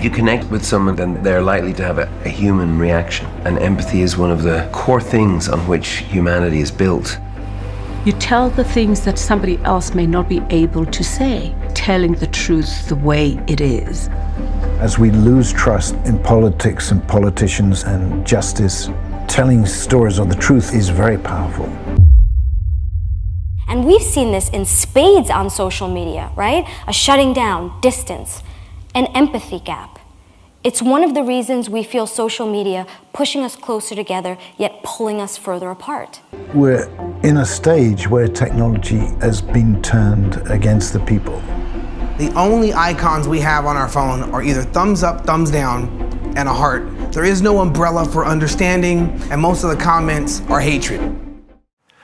you connect with someone, then they're likely to have a human reaction. And empathy is one of the core things on which humanity is built. You tell the things that somebody else may not be able to say, telling the truth the way it is. As we lose trust in politics and politicians and justice, telling stories of the truth is very powerful. And we've seen this in spades on social media, right? A shutting down, distance, an empathy gap. It's one of the reasons we feel social media pushing us closer together, yet pulling us further apart. We're in a stage where technology has been turned against the people. The only icons we have on our phone are either thumbs up, thumbs down, and a heart. There is no umbrella for understanding, and most of the comments are hatred.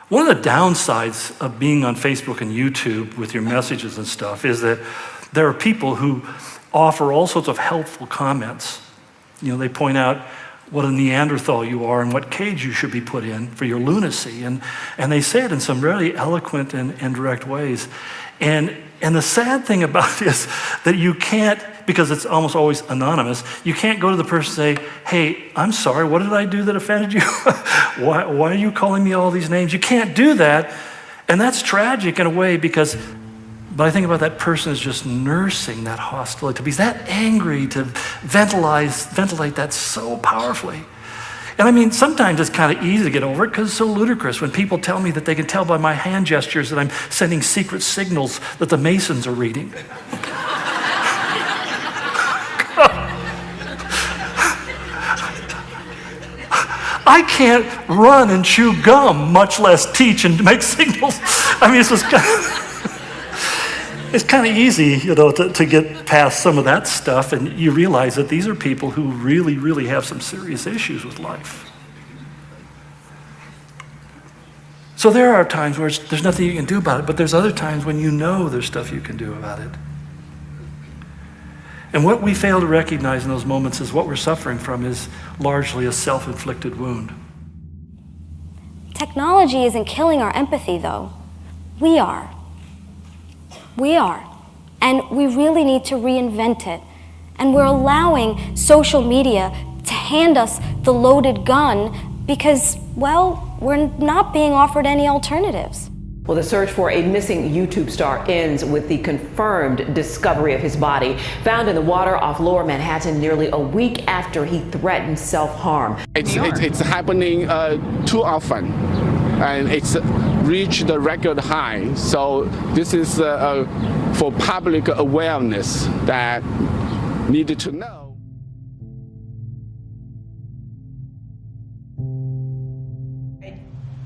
One of the downsides of being on Facebook and YouTube with your messages and stuff is that there are people who offer all sorts of helpful comments. You know, they point out what a Neanderthal you are and what cage you should be put in for your lunacy. And they say it in some really eloquent and direct ways. And the sad thing about it is that you can't, because it's almost always anonymous, you can't go to the person and say, hey, I'm sorry, what did I do that offended you? Why are you calling me all these names? You can't do that. And that's tragic in a way but I think about that person as just nursing that hostility, to be that angry, to ventilate that so powerfully. And I mean, sometimes it's kind of easy to get over it because it's so ludicrous when people tell me that they can tell by my hand gestures that I'm sending secret signals that the Masons are reading. I can't run and chew gum, much less teach and make signals. I mean, it's kind of easy, you know, to get past some of that stuff, and you realize that these are people who really, really have some serious issues with life. So there are times where there's nothing you can do about it, but there's other times when you know there's stuff you can do about it. And what we fail to recognize in those moments is what we're suffering from is largely a self-inflicted wound. Technology isn't killing our empathy, though. We are. We are. And we really need to reinvent it. And we're allowing social media to hand us the loaded gun because, well, we're not being offered any alternatives. Well, the search for a missing YouTube star ends with the confirmed discovery of his body found in the water off Lower Manhattan nearly a week after he threatened self-harm. It's happening too often, and it's reached the record high. So this is for public awareness that needed to know. I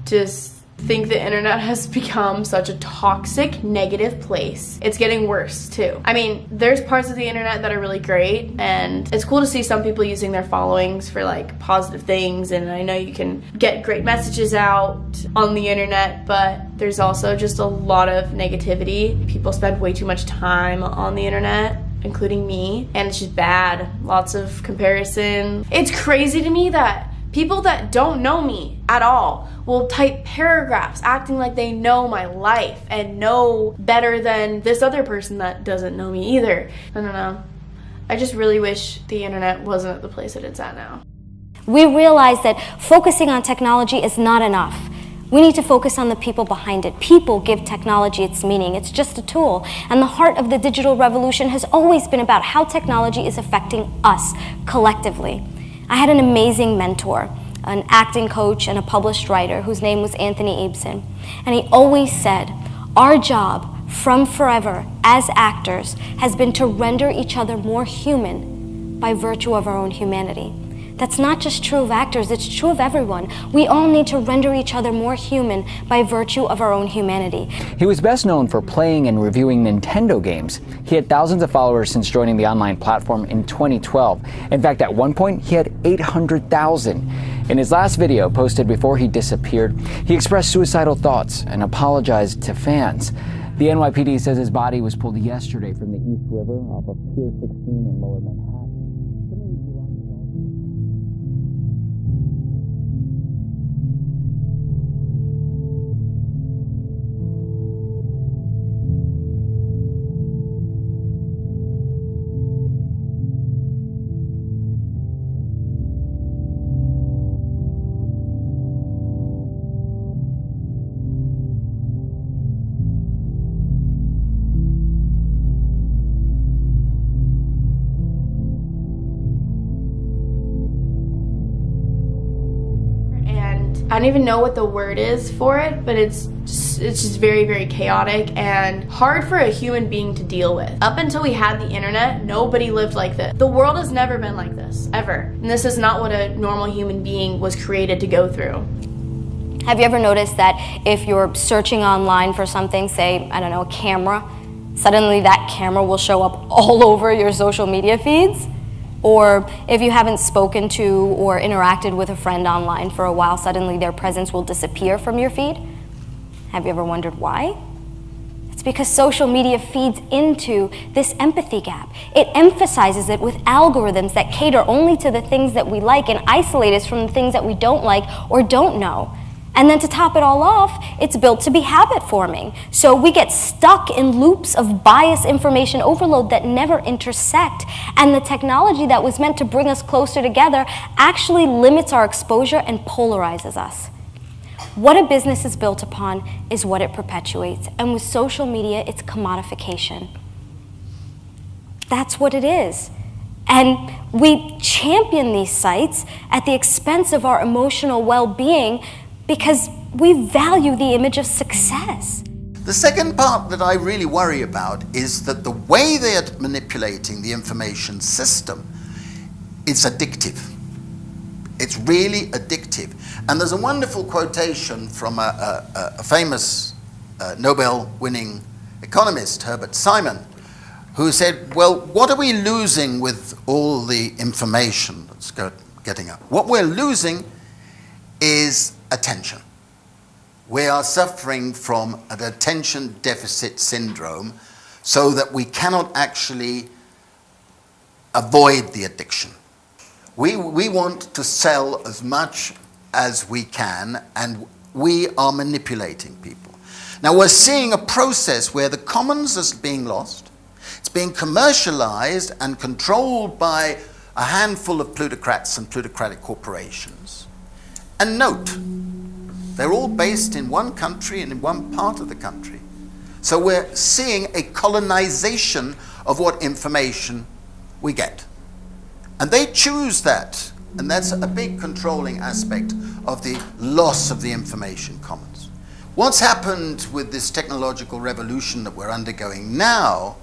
just think the internet has become such a toxic, negative place. It's getting worse too. I mean, there's parts of the internet that are really great, and it's cool to see some people using their followings for like positive things, and I know you can get great messages out on the internet, but there's also just a lot of negativity. People spend way too much time on the internet, including me, and it's just bad. Lots of comparison. It's crazy to me that people that don't know me at all will type paragraphs acting like they know my life and know better than this other person that doesn't know me either. I don't know. I just really wish the internet wasn't at the place that it's at now. We realize that focusing on technology is not enough. We need to focus on the people behind it. People give technology its meaning. It's just a tool. And the heart of the digital revolution has always been about how technology is affecting us collectively. I had an amazing mentor, an acting coach and a published writer whose name was Anthony Ibsen. And he always said, our job from forever as actors has been to render each other more human by virtue of our own humanity. That's not just true of actors, it's true of everyone. We all need to render each other more human by virtue of our own humanity. He was best known for playing and reviewing Nintendo games. He had thousands of followers since joining the online platform in 2012. In fact, at one point, he had 800,000. In his last video, posted before he disappeared, he expressed suicidal thoughts and apologized to fans. The NYPD says his body was pulled yesterday from the East River off of Pier 16 in Lower Manhattan. I don't even know what the word is for it, but it's just very, very chaotic and hard for a human being to deal with. Up until we had the internet, nobody lived like this. The world has never been like this, ever. And this is not what a normal human being was created to go through. Have you ever noticed that if you're searching online for something, say, I don't know, a camera, suddenly that camera will show up all over your social media feeds? Or if you haven't spoken to or interacted with a friend online for a while, suddenly their presence will disappear from your feed? Have you ever wondered why? It's because social media feeds into this empathy gap. It emphasizes it with algorithms that cater only to the things that we like and isolate us from the things that we don't like or don't know. And then to top it all off, it's built to be habit forming. So we get stuck in loops of bias information overload that never intersect. And the technology that was meant to bring us closer together actually limits our exposure and polarizes us. What a business is built upon is what it perpetuates. And with social media, it's commodification. That's what it is. And we champion these sites at the expense of our emotional well-being because we value the image of success. The second part that I really worry about is that the way they are manipulating the information system is addictive. It's really addictive. And there's a wonderful quotation from a famous Nobel-winning economist, Herbert Simon, who said, well, what are we losing with all the information that's getting up? What we're losing is attention. We are suffering from an attention deficit syndrome so that we cannot actually avoid the addiction. We want to sell as much as we can, and we are manipulating people. Now we're seeing a process where the commons is being lost. It's being commercialized and controlled by a handful of plutocrats and plutocratic corporations. And note, they're all based in one country and in one part of the country. So we're seeing a colonization of what information we get. And they choose that, and that's a big controlling aspect of the loss of the information commons. What's happened with this technological revolution that we're undergoing now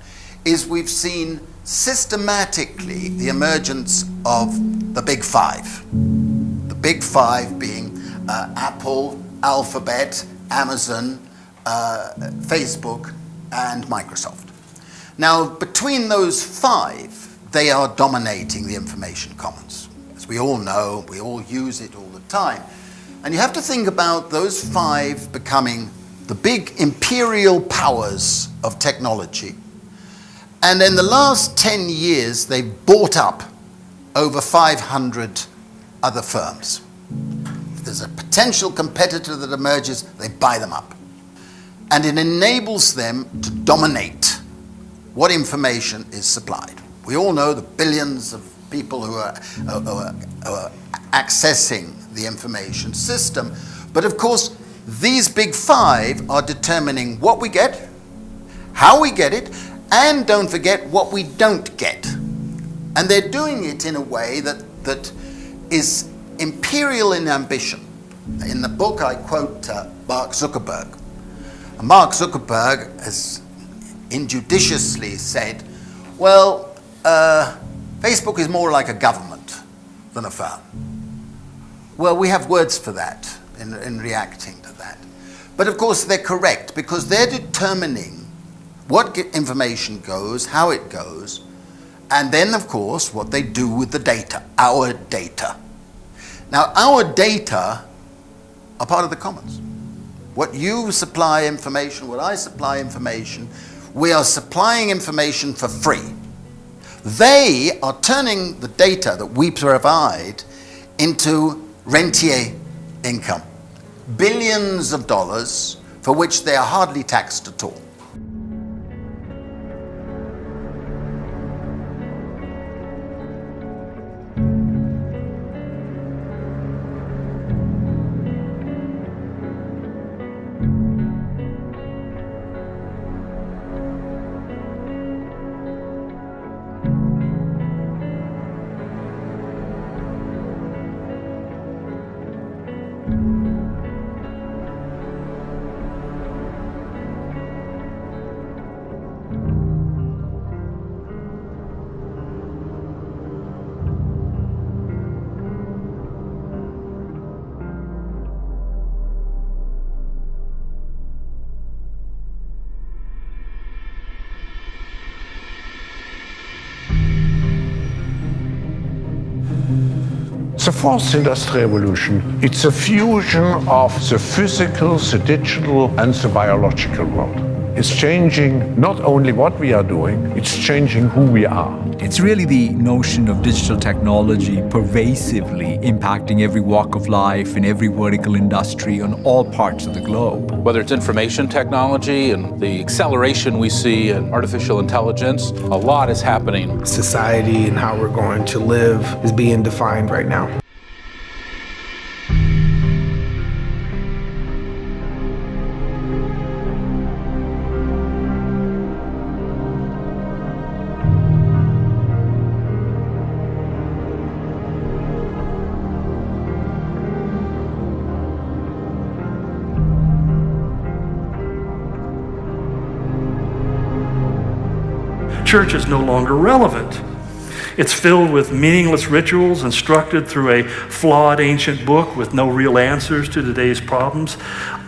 is we've seen systematically the emergence of the Big Five. The Big Five being Apple, Alphabet, Amazon, Facebook, and Microsoft. Now, between those five, they are dominating the information commons. As we all know, we all use it all the time. And you have to think about those five becoming the big imperial powers of technology. And in the last 10 years, they've bought up over 500 other firms. If there's a potential competitor that emerges, they buy them up. And it enables them to dominate what information is supplied. We all know the billions of people who are accessing the information system. But of course, these big five are determining what we get, how we get it, and don't forget what we don't get. And they're doing it in a way that is imperial in ambition. In the book, I quote Mark Zuckerberg. And Mark Zuckerberg has injudiciously said, well, Facebook is more like a government than a firm. Well, we have words for that in reacting to that. But of course, they're correct because they're determining what information goes, how it goes, and then, of course, what they do with the data, our data. Now, our data are part of the commons. What you supply information, what I supply information, we are supplying information for free. They are turning the data that we provide into rentier income. Billions of dollars for which they are hardly taxed at all. fourth industrial revolution, it's a fusion of the physical, the digital, and the biological world. It's changing not only what we are doing, it's changing who we are. It's really the notion of digital technology pervasively impacting every walk of life in every vertical industry on all parts of the globe. Whether it's information technology and the acceleration we see in artificial intelligence, a lot is happening. Society and how we're going to live is being defined right now. Church is no longer relevant. It's filled with meaningless rituals instructed through a flawed ancient book with no real answers to today's problems.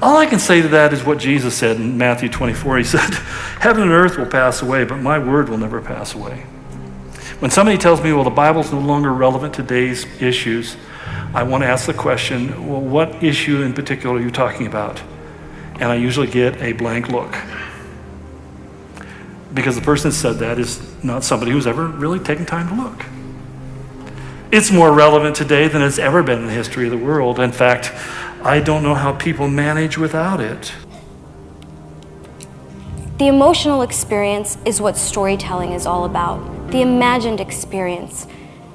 All I can say to that is what Jesus said in Matthew 24. He said, "Heaven and earth will pass away, but my word will never pass away." When somebody tells me, well, the Bible's no longer relevant to today's issues, I want to ask the question, well, what issue in particular are you talking about? And I usually get a blank look. Because the person that said that is not somebody who's ever really taken time to look. It's more relevant today than it's ever been in the history of the world. In fact, I don't know how people manage without it. The emotional experience is what storytelling is all about. The imagined experience.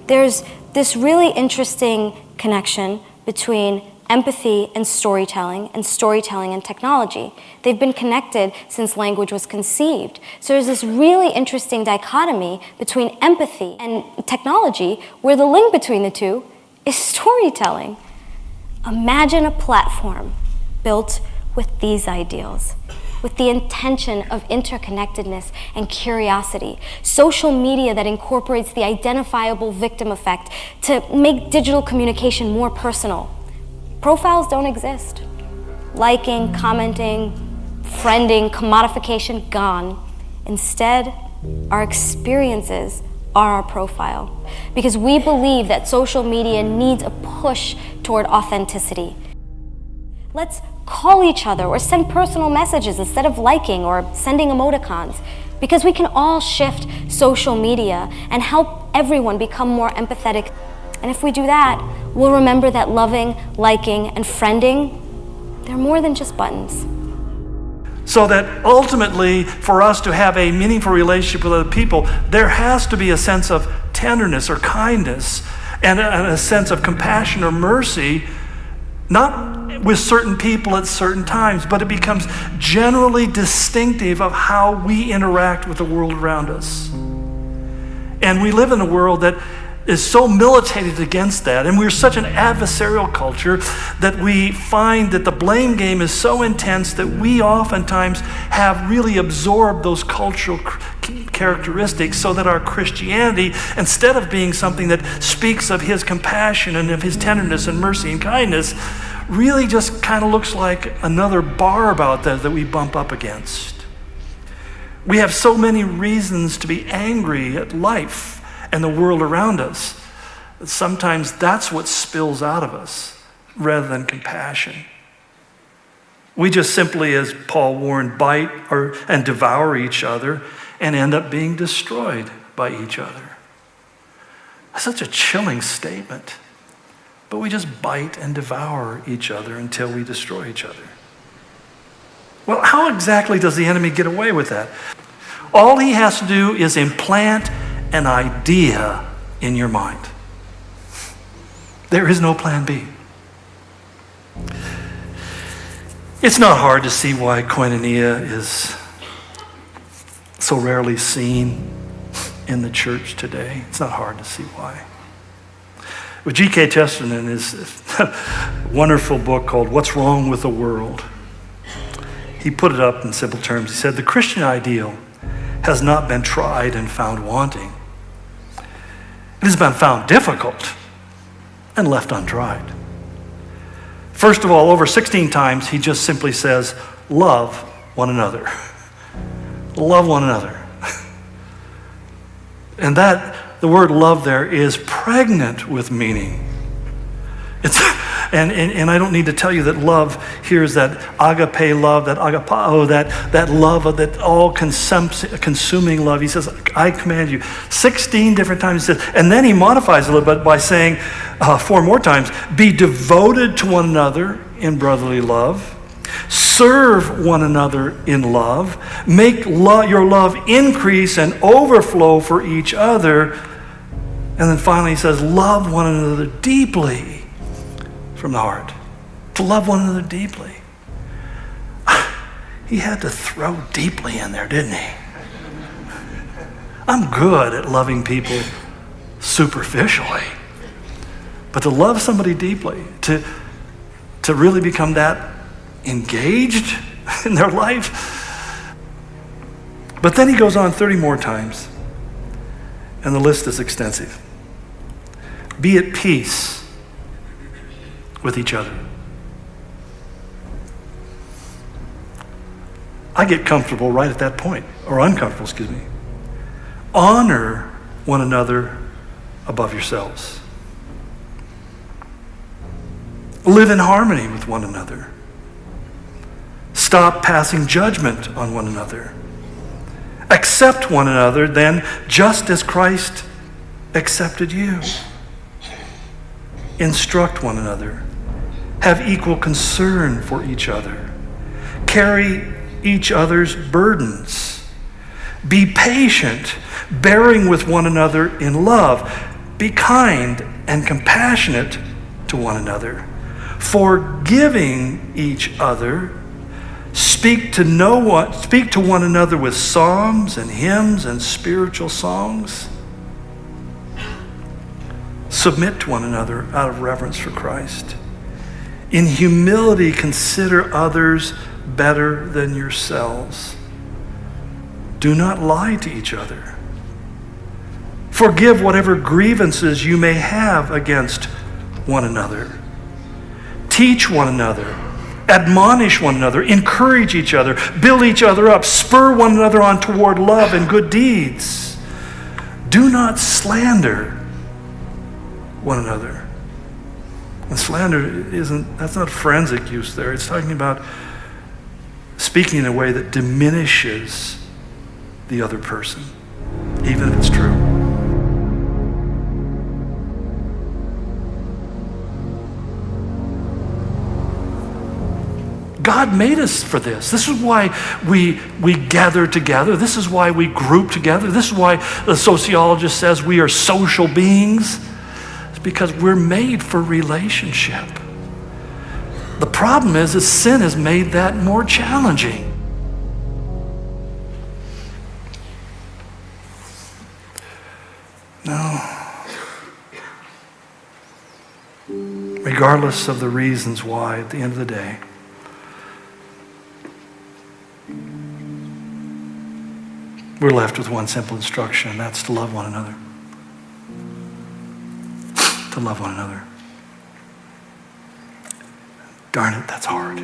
There's this really interesting connection between empathy and storytelling and technology. They've been connected since language was conceived. So there's this really interesting dichotomy between empathy and technology, where the link between the two is storytelling. Imagine a platform built with these ideals, with the intention of interconnectedness and curiosity. Social media that incorporates the identifiable victim effect to make digital communication more personal. Profiles don't exist. Liking, commenting, friending, commodification, gone. Instead, our experiences are our profile, because we believe that social media needs a push toward authenticity. Let's call each other or send personal messages instead of liking or sending emoticons, because we can all shift social media and help everyone become more empathetic. And if we do that, we'll remember that loving, liking, and friending, they're more than just buttons. So that ultimately, for us to have a meaningful relationship with other people, there has to be a sense of tenderness or kindness and a sense of compassion or mercy, not with certain people at certain times, but it becomes generally distinctive of how we interact with the world around us. And we live in a world that is so militated against that, and we're such an adversarial culture that we find that the blame game is so intense that we oftentimes have really absorbed those cultural characteristics, so that our Christianity, instead of being something that speaks of his compassion and of his tenderness and mercy and kindness, really just kind of looks like another barb out there that we bump up against. We have so many reasons to be angry at life and the world around us. Sometimes that's what spills out of us rather than compassion. We just simply, as Paul warned, bite and devour each other and end up being destroyed by each other. That's such a chilling statement. But we just bite and devour each other until we destroy each other. Well, how exactly does the enemy get away with that? All he has to do is implant an idea in your mind. There is no plan B. It's not hard to see why koinonia is so rarely seen in the church today. It's not hard to see why. With G.K. Chesterton, in his wonderful book called What's Wrong with the World, he put it up in simple terms. He said, the Christian ideal has not been tried and found wanting. It has been found difficult and left untried. First of all, over 16 times, he just simply says, love one another. Love one another. And that, the word love there is pregnant with meaning. And I don't need to tell you that love here is that agape love, that agapao, that love of that all-consuming love. He says, I command you. 16 different times he says, and then he modifies a little bit by saying 4 more times, be devoted to one another in brotherly love. Serve one another in love. Make your love increase and overflow for each other. And then finally he says, love one another deeply from the heart. To love one another deeply. He had to throw deeply in there, didn't he? I'm good at loving people superficially. But to love somebody deeply, to really become that engaged in their life. But then he goes on 30 more times, and the list is extensive. Be at peace with each other. I get comfortable right at that point, or uncomfortable, excuse me. Honor one another above yourselves. Live in harmony with one another. Stop passing judgment on one another. Accept one another then, just as Christ accepted you. Instruct one another. Have equal concern for each other. Carry each other's burdens. Be patient, bearing with one another in love. Be kind and compassionate to one another. Forgiving each other. Speak to one another with psalms and hymns and spiritual songs. Submit to one another out of reverence for Christ. In humility, consider others better than yourselves. Do not lie to each other. Forgive whatever grievances you may have against one another. Teach one another. Admonish one another. Encourage each other. Build each other up. Spur one another on toward love and good deeds. Do not slander one another. And slander that's not forensic use there. It's talking about speaking in a way that diminishes the other person, even if it's true. God made us for this. This is why we gather together. This is why we group together. This is why the sociologist says we are social beings. It's because we're made for relationship. The problem is that sin has made that more challenging. No. Regardless of the reasons why, at the end of the day, we're left with one simple instruction, and that's to love one another. To love one another. Darn it, that's hard.